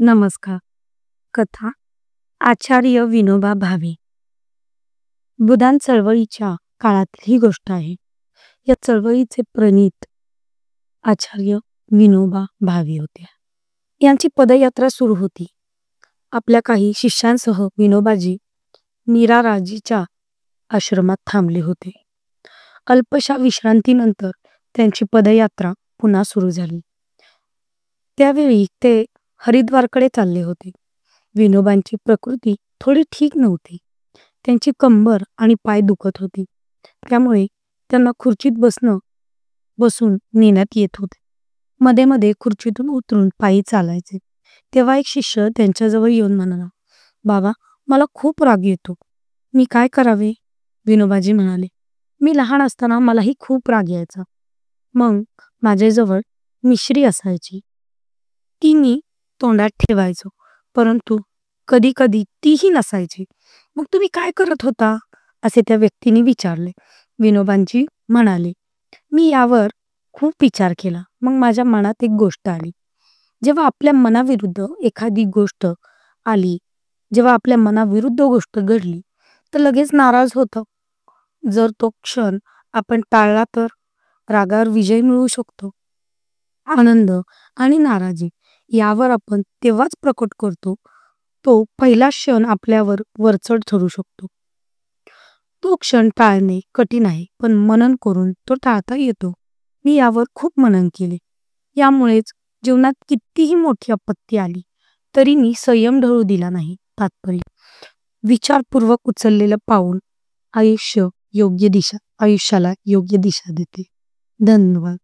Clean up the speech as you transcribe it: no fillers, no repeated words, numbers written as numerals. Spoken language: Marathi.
नमस्कार. कथा आचार्य विनोबा भावे. बुधान चळवळीच्या काळातील ही गोष्ट आहे. या चळवळीचे प्रणीत आचार्य विनोबा भावे होते. यांची पदयात्रा सुरू होती. आपल्या काही शिष्यांसह विनोबाजी मीराराजीच्या आश्रमात थांबले होते. अल्पशा विश्रांतीनंतर त्यांची पदयात्रा पुन्हा सुरू झाली. त्यावेळी ते हरिद्वारकडे चालले होते. विनोबांची प्रकृती थोडी ठीक नव्हती. त्यांची कंबर आणि पाय दुखत होती. त्यामुळे त्यांना खुर्चीत बसून नेण्यात येत होते. मध्ये मध्ये खुर्चीतून उतरून पायी चालायचे. तेव्हा एक शिष्य त्यांच्याजवळ येऊन म्हणाला, "बाबा, मला खूप राग येतो. मी काय करावे?" विनोबाजी म्हणाले, "मी लहान असताना मलाही खूप राग यायचा. मग माझ्याजवळ मिश्री असायची. ती मी तोंडात ठेवायचो, परंतु कधी कधी तीही नसायची. मग तुम्ही काय करत होता?" असे त्या व्यक्तीने विचारले. विनोबांची म्हणाले, "मी यावर खूप विचार केला. मग माझ्या मनात एक गोष्ट आली. जेव्हा आपल्या मनाविरुद्ध एखादी गोष्ट आली, जेव्हा आपल्या मनाविरुद्ध गोष्ट घडली, तर लगेच नाराज होतं. जर तो क्षण आपण टाळला तर रागावर विजय मिळू शकतो. आनंद आणि नाराजी यावर आपण तेव्हाच प्रकट करतो, तो पहिला क्षण आपल्यावर वरचढ ठरू शकतो. तो क्षण टाळणे कठीण आहे, पण मनन करून तो टाळता येतो. मी यावर खूप मनन केले. यामुळेच जीवनात कितीही मोठी आपत्ती आली तरी मी संयम ढळू दिला नाही." तात्पर्य: विचारपूर्वक उचललेलं पाऊल आयुष्याला योग्य दिशा देते. धन्यवाद.